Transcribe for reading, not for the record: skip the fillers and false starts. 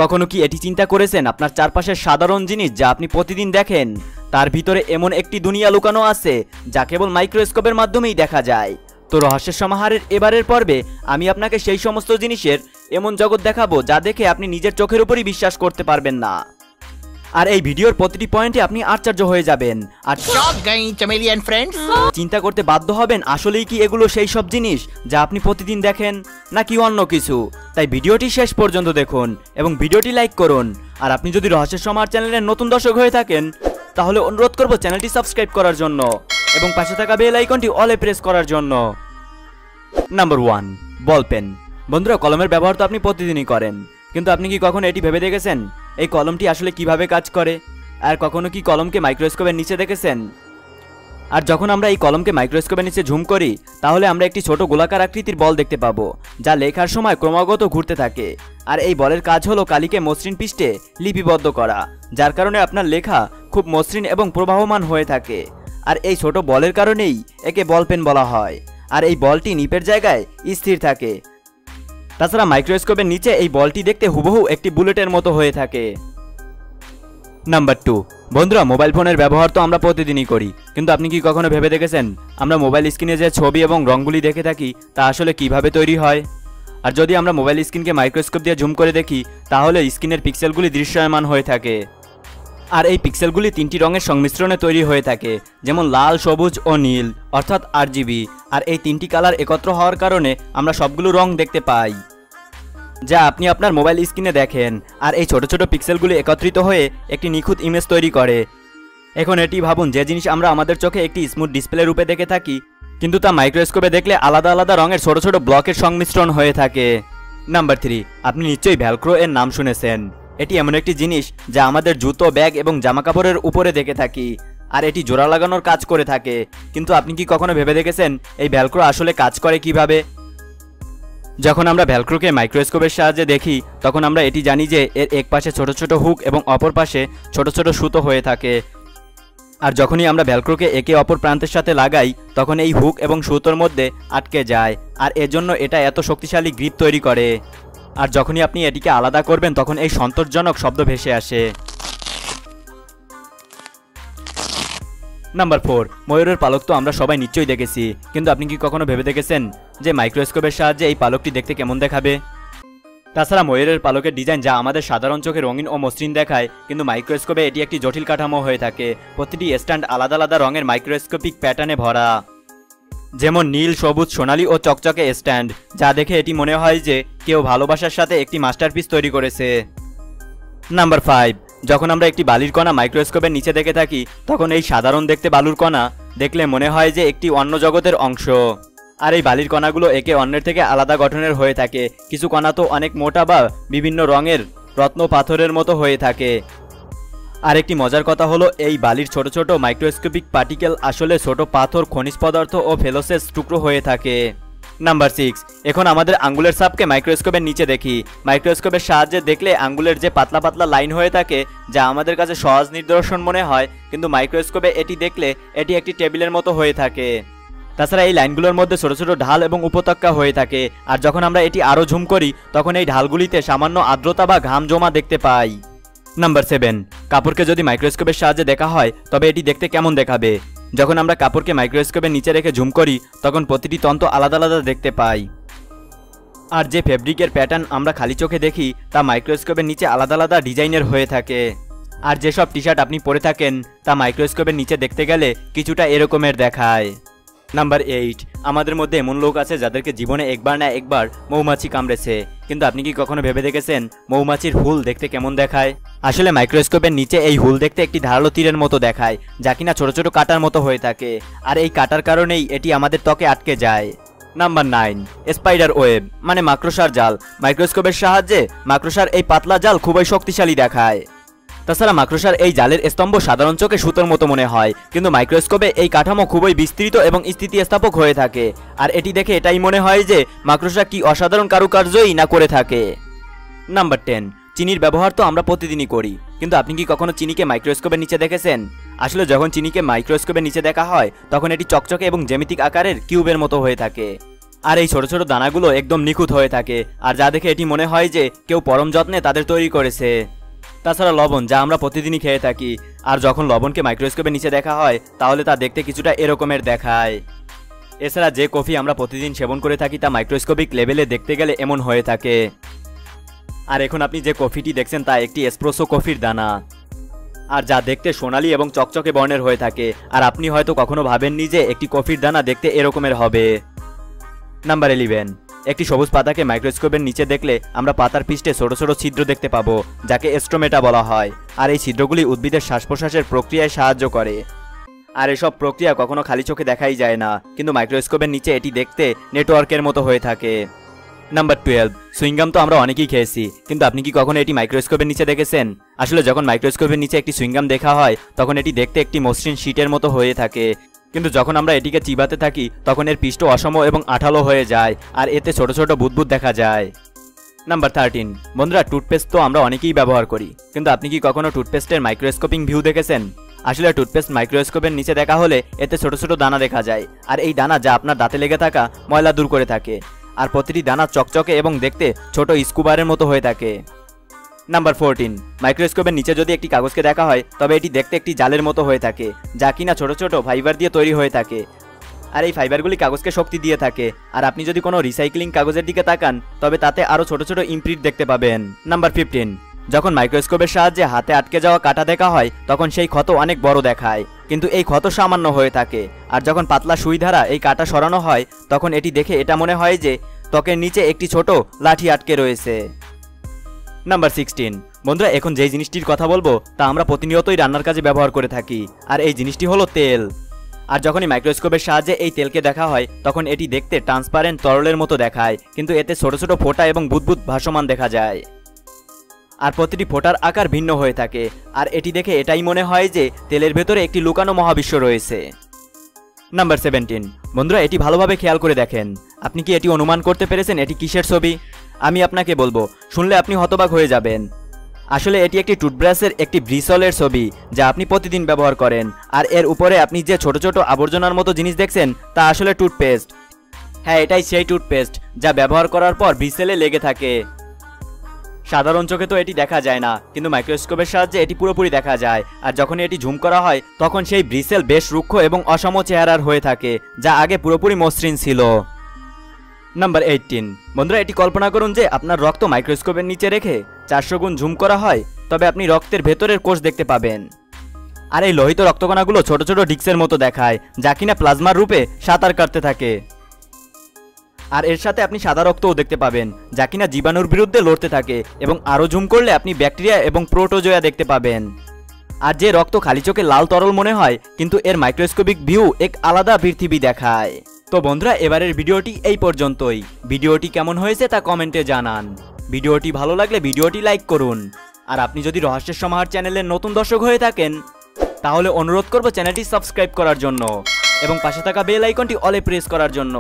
কখনো কি এটি চিন্তা করেছেন আপনার চারপাশের সাধারণ জিনিস যা আপনি প্রতিদিন দেখেন তার ভিতরে এমন একটি দুনিয়া লুকানো আছে যা কেবল মাইক্রোস্কোপের মাধ্যমেই দেখা যায়। তো রহস্যের সমাহারের এবারের পর্বে আমি আপনাকে সেই সমস্ত জিনিসের এমন জগৎ দেখাবো যা দেখে আপনি নিজের চোখের উপরই বিশ্বাস করতে পারবেন না। আর এই ভিডিওর প্রতিটি পয়েন্টে আপনি আশ্চর্য হয়ে যাবেন আর চিন্তা করতে বাধ্য হবেন আসলেই কি এগুলো সেই সব জিনিস যা আপনি প্রতিদিন দেখেন নাকি অন্য কিছু। তাই ভিডিওটি শেষ পর্যন্ত দেখুন এবং ভিডিওটি লাইক করুন। আর আপনি যদি রহস্যের সমাহার চ্যানেলের নতুন দর্শক হয়ে থাকেন তাহলে অনুরোধ করব চ্যানেলটি সাবস্ক্রাইব করার জন্য এবং পাশে থাকা বেল আইকনটি অলে প্রেস করার জন্য। Number 1, ball pen. বন্ধুরা, কলমের ব্যবহার তো আপনি প্রতিদিনই করেন, কিন্তু আপনি কি কখনো এটি ভেবে দেখেছেন এই কলমটি আসলে কিভাবে কাজ করে? আর কখনো কি কলমকে মাইক্রোস্কোপের নিচে দেখেছেন? আর যখন আমরা এই কলমকে মাইক্রোস্কোপের নিচে জুম করি তাহলে আমরা একটি ছোট গোলাকার আকৃতির বল দেখতে পাবো যা লেখার সময় ক্রমাগত ঘুরতে থাকে। আর এই বলের কাজ হলো কালিকে মসৃণ পৃষ্ঠে লিপিবদ্ধ করা, যার কারণে আপনার লেখা খুব মসৃণ এবং প্রবাহমান হয়ে থাকে। আর এই ছোট বলের কারণেই একে বল পেন বলা হয়। আর এই বলটি নিপের জায়গায় স্থির থাকে। তাছাড়া মাইক্রোস্কোপের নিচে এই বলটি দেখতে হুবহু একটি বুলেটের মতো হয়ে থাকে। নাম্বার 2, বন্ধুরা, মোবাইল ফোনের ব্যবহার তো আমরা প্রতিদিনই করি, কিন্তু আপনি কি কখনো ভেবে দেখেছেন আমরা মোবাইল স্ক্রিনে যে ছবি এবং রঙগুলি দেখে থাকি তা আসলে কিভাবে তৈরি হয়? আর যদি আমরা মোবাইল স্ক্রিনকে মাইক্রোস্কোপ দিয়ে জুম করে দেখি তাহলে স্ক্রিনের পিক্সেলগুলি দৃশ্যমান হয়ে থাকে। আর এই পিক্সেলগুলি 3টি রঙের সংমিশ্রণে তৈরি হয়ে থাকে, যেমন লাল, সবুজ ও নীল, অর্থাৎ RGB। আর এই 3টি কালার একত্র হওয়ার কারণে আমরা সবগুলো রং দেখতে পাই যা আপনি আপনার মোবাইল স্ক্রিনে দেখেন। আর এই ছোট ছোট পিক্সেলগুলি একত্রিত হয়ে একটি নিখুঁত ইমেজ তৈরি করে। এখন এটি ভাবুন, যে জিনিস আমরা আমাদের চোখে একটি স্মুথ ডিসপ্লে রূপে দেখে থাকি কিন্তু তা মাইক্রোস্কোপে দেখলে আলাদা আলাদা রঙের ছোট ছোট ব্লকের সংমিশ্রণ হয়ে থাকে। নাম্বার 3, আপনি নিশ্চয়ই ভ্যালক্রো এর নাম শুনেছেন। এটি এমন একটি জিনিস যা আমাদের জুতো, ব্যাগ এবং জামাকাপড়ের উপরে দেখে থাকি। আর এটি জোড়া লাগানোর কাজ করে থাকে। কিন্তু আপনি কি কখনো ভেবে দেখেছেন এই ভ্যালক্রো আসলে কাজ করে কিভাবে? যখন আমরা ভ্যালক্রোকে মাইক্রোস্কোপের সাহায্যে দেখি তখন আমরা এটি জানি যে এর এক পাশে ছোট ছোট হুক এবং অপর পাশে ছোট ছোট সুতো হয়ে থাকে। আর যখনই আমরা ভ্যালক্রোকে একে অপর প্রান্তের সাথে লাগাই তখন এই হুক এবং সুতোর মধ্যে আটকে যায়। আর এজন্য এটা এত শক্তিশালী গ্রিপ তৈরি করে। আর যখনই আপনি এটিকে আলাদা করবেন তখন এই সন্তোষজনক শব্দ ভেসে আসে। নাম্বার 4, ময়ূরের পালক তো আমরা সবাই নিশ্চয়ই দেখেছি, কিন্তু আপনি কি কখনো ভেবে দেখেছেন যে মাইক্রোস্কোপের সাহায্যে এই পালকটি দেখতে কেমন দেখাবে? তাছাড়া ময়ূরের পালকের ডিজাইন যা আমাদের সাধারণ চোখে রঙিন ও মসৃণ দেখায়, কিন্তু মাইক্রোস্কোপে এটি একটি জটিল কাঠামো হয়ে থাকে। প্রতিটি স্ট্যান্ড আলাদা আলাদা রঙের মাইক্রোস্কোপিক প্যাটার্নে ভরা, যেমন নীল, সবুজ, সোনালী ও চকচকে স্ট্যান্ড, যা দেখে এটি মনে হয় যে কেউ ভালোবাসার সাথে একটি মাস্টারপিস তৈরি করেছে। নাম্বার 5, যখন আমরা একটি বালির কণা মাইক্রোস্কোপের নিচে দেখে থাকি তখন এই সাধারণ দেখতে বালুর কণা দেখলে মনে হয় যে একটি অন্য জগতের অংশ। আর এই বালির কণাগুলো একে অন্যের থেকে আলাদা গঠনের হয়ে থাকে। কিছু কণা তো অনেক মোটা বা বিভিন্ন রঙের রত্ন পাথরের মতো হয়ে থাকে। আর একটি মজার কথা হলো এই বালির ছোট ছোট মাইক্রোস্কোপিক পার্টিকেল আসলে ছোট পাথর, খনিজ পদার্থ ও ফেলোসেস টুকরো হয়ে থাকে। নাম্বার 6, এখন আমাদের আঙ্গুলের ছাপকে মাইক্রোস্কোপের নিচে দেখি। মাইক্রোস্কোপের সাহায্যে দেখলে আঙ্গুলের যে পাতলা পাতলা লাইন হয়ে থাকে যা আমাদের কাছে সহজ নিদর্শন মনে হয়, কিন্তু মাইক্রোস্কোপে এটি দেখলে এটি একটি টেবিলের মতো হয়ে থাকে। তাছাড়া এই লাইনগুলোর মধ্যে ছোট ছোট ঢাল এবং উপত্যকা হয়ে থাকে। আর যখন আমরা এটি আরও ঝুম করি তখন এই ঢালগুলিতে সামান্য আর্দ্রতা বা ঘাম জমা দেখতে পাই। নাম্বার 7, কাপড়কে যদি মাইক্রোস্কোপের সাহায্যে দেখা হয় তবে এটি দেখতে কেমন দেখাবে? যখন আমরা কাপড়কে মাইক্রোস্কোপের নিচে রেখে জুম করি তখন প্রতিটি তন্তু আলাদা আলাদা দেখতে পাই। আর যে ফেব্রিকের প্যাটার্ন আমরা খালি চোখে দেখি তা মাইক্রোস্কোপের নিচে আলাদা আলাদা ডিজাইনের হয়ে থাকে। আর যেসব টি শার্ট আপনি পরে থাকেন তা মাইক্রোস্কোপের নিচে দেখতে গেলে কিছুটা এরকমের দেখায়। নাম্বার 8, আমাদের মধ্যে এমন লোক আছে যাদেরকে জীবনে একবার না একবার মৌমাছি কামড়েছে, কিন্তু আপনি কি কখনো ভেবে দেখেছেন মৌমাছির হুল দেখতে কেমন দেখায়? আসলে মাইক্রোস্কোপের নিচে এই হুল দেখতে একটি ধারালো তীরের মতো দেখায় যা কিনা ছোট ছোট কাঁটার মতো হয়ে থাকে। আর এই কাঁটার কারণেই এটি আমাদের ত্বকে আটকে যায়। নাম্বার 9, স্পাইডার ওয়েব মানে মাকড়সার জাল। মাইক্রোস্কোপের সাহায্যে মাকড়সার এই পাতলা জাল খুবই শক্তিশালী দেখায়। তাছাড়া মাকড়সার এই জালের স্তম্ভ সাধারণ চোখে সুতোর মতো মনে হয়, কিন্তু মাইক্রোস্কোপে এই কাঠামো খুবই বিস্তৃত এবং স্থিতিস্থাপক হয়ে থাকে। আর এটি দেখে এটাই মনে হয় যে মাকড়সা কি অসাধারণ কারুকার্যই না করে থাকে। নাম্বার 10, চিনির ব্যবহার তো আমরা প্রতিদিনই করি, কিন্তু আপনি কি কখনো চিনিকে মাইক্রোস্কোপের নিচে দেখেছেন? আসলে যখন চিনিকে মাইক্রোস্কোপের নিচে দেখা হয় তখন এটি চকচকে এবং জ্যামিতিক আকারের কিউবের মতো হয়ে থাকে। আর এই ছোট ছোট দানাগুলো একদম নিখুঁত হয়ে থাকে, আর যা দেখে এটি মনে হয় যে কেউ পরম যত্নে তাদের তৈরি করেছে। তাছাড়া লবণ, যা আমরা প্রতিদিনই খেয়ে থাকি, আর যখন লবণকে মাইক্রোস্কোপের নিচে দেখা হয় তাহলে তা দেখতে কিছুটা এরকমের দেখায়। এছাড়া যে কফি আমরা প্রতিদিন সেবন করে থাকি তা মাইক্রোস্কোপিক লেভেলে দেখতে গেলে এমন হয়ে থাকে। আর এখন আপনি যে কফিটি দেখছেন তা একটি এসপ্রেসো কফির দানা, আর যা দেখতে সোনালী এবং চকচকে বর্ণের হয়ে থাকে, আর আপনি হয়তো কখনো ভাবেননি যে একটি কফির দানা দেখতে এরকমের হবে। নাম্বার 11, একটি সবুজ পাতাকে মাইক্রোস্কোপের নিচে দেখলে আমরা পাতার পৃষ্ঠে ছোট ছোট ছিদ্র দেখতে পাবো, যাকে স্ট্রোমেটা বলা হয়। আর এই ছিদ্রগুলি উদ্ভিদের শ্বাস প্রশ্বাসের প্রক্রিয়ায় সাহায্য করে। আর এসব প্রক্রিয়া কখনো খালি চোখে দেখাই যায় না, কিন্তু মাইক্রোস্কোপের নিচে এটি দেখতে নেটওয়ার্কের মতো হয়ে থাকে। নাম্বার 12, সুইংগাম তো আমরা অনেকেই খেয়েছি, কিন্তু আপনি কি কখনো এটি মাইক্রোস্কোপের নিচে দেখেছেন? আসলে যখন মাইক্রোস্কোপের নিচে একটি সুইংগাম দেখা হয় তখন এটি দেখতে একটি মসৃণ শীটের মতো হয়ে থাকে, কিন্তু যখন আমরা এটিকে চিবাতে থাকি তখন এর পৃষ্ঠ অসম এবং আঠালো হয়ে যায়, আর এতে ছোট ছোট বুদবুদ দেখা যায়। নাম্বার 13, বন্ধুরা, টুথপেস্ট তো আমরা অনেকেই ব্যবহার করি, কিন্তু আপনি কি কখনো টুথপেস্টের মাইক্রোস্কোপিং ভিউ দেখেছেন? আসলে টুথপেস্ট মাইক্রোস্কোপের নিচে দেখা হলে এতে ছোট ছোট দানা দেখা যায়, আর এই দানা যা আপনার দাঁতে লেগে থাকা ময়লা দূর করে থাকে, আর প্রতিটি দানা চকচকে এবং দেখতে ছোট স্কুবারের মতো হয়ে থাকে। নাম্বার 14, মাইক্রোস্কোপের নিচে যদি একটি কাগজকে দেখা হয় তবে এটি দেখতে একটি জালের মতো হয়ে থাকে, যা কিনা ছোট ছোট ফাইবার দিয়ে তৈরি হয়ে থাকে, আর এই ফাইবারগুলি কাগজকে শক্তি দিয়ে থাকে। আর আপনি যদি কোনো রিসাইক্লিং কাগজের দিকে তাকান তবে তাতে আরও ছোট ছোট ইমপ্রিন্ট দেখতে পাবেন। নাম্বার 15, যখন মাইক্রোস্কোপের সাহায্যে হাতে আটকে যাওয়া কাঁটা দেখা হয় তখন সেই ক্ষত অনেক বড় দেখায়, কিন্তু এই ক্ষত সামান্য হয়ে থাকে। আর যখন পাতলা সুই দ্বারা এই কাঁটা সরানো হয় তখন এটি দেখে এটা মনে হয় যে ত্বকের নিচে একটি ছোট লাঠি আটকে রয়েছে। নাম্বার 16, বন্ধুরা, এখন যেই জিনিসটির কথা বলবো তা আমরা প্রতিনিয়তই রান্নার কাজে ব্যবহার করে থাকি, আর এই জিনিসটি হলো তেল। আর যখনই মাইক্রোস্কোপের সাহায্যে এই তেলকে দেখা হয় তখন এটি দেখতে ট্রান্সপারেন্ট তরলের মতো দেখায়, কিন্তু এতে ছোট ছোট ফোঁটা এবং বুদবুদ ভাসমান দেখা যায়, আর প্রতিটি ফোঁটার আকার ভিন্ন হয়ে থাকে। আর এটি দেখে এটাই মনে হয় যে তেলের ভেতরে একটি লুকানো মহাবিশ্ব রয়েছে। নাম্বার 17, বন্ধুরা, এটি ভালোভাবে খেয়াল করে দেখেন। আপনি কি এটি অনুমান করতে পেরেছেন এটি কিসের ছবি? আমি আপনাকে বলবো, শুনলে আপনি হতবাক হয়ে যাবেন। আসলে এটি একটি টুথব্রাশের একটি ব্রিসলের ছবি, যা আপনি প্রতিদিন ব্যবহার করেন, আর এর উপরে আপনি যে ছোট ছোট আবর্জনার মতো জিনিস দেখছেন তা আসলে টুথপেস্ট। হ্যাঁ, এটাই সেই টুথপেস্ট যা ব্যবহার করার পর ব্রিসেলে লেগে থাকে। সাধারণ চোখে তো এটি দেখা যায় না, কিন্তু মাইক্রোস্কোপের সাহায্যে এটি পুরোপুরি দেখা যায়, আর যখন এটি জুম করা হয় তখন সেই ব্রিসেল বেশ রুক্ষ এবং অসম চেহারার হয়ে থাকে, যা আগে পুরোপুরি মসৃণ ছিল। নাম্বার 18, বন্ধুরা, এটি কল্পনা করুন যে আপনার রক্ত মাইক্রোস্কোপের নিচে রেখে 400 গুণ জুম করা হয়, তবে আপনি রক্তের ভেতরের কোষ দেখতে পাবেন। আর এই লোহিত রক্তকণাগুলো ছোট ছোট ডিস্কের মতো দেখায়, যা কিনা প্লাজমার রূপে সাঁতার কাটতে থাকে। আর এর সাথে আপনি সাদা রক্তও দেখতে পাবেন, যা কিনা জীবাণুর বিরুদ্ধে লড়তে থাকে, এবং আরও জুম করলে আপনি ব্যাকটেরিয়া এবং প্রোটোজোয়া দেখতে পাবেন। আর যে রক্ত খালি চোখে লাল তরল মনে হয়, কিন্তু এর মাইক্রোস্কোপিক ভিউ এক আলাদা পৃথিবী দেখায়। তো বন্ধুরা, এবারের ভিডিওটি এই পর্যন্তই। ভিডিওটি কেমন হয়েছে তা কমেন্টে জানান। ভিডিওটি ভালো লাগলে ভিডিওটি লাইক করুন। আর আপনি যদি রহস্যের সমাহার চ্যানেলের নতুন দর্শক হয়ে থাকেন তাহলে অনুরোধ করব চ্যানেলটি সাবস্ক্রাইব করার জন্য এবং পাশে থাকা বেল আইকনটি অলে প্রেস করার জন্য।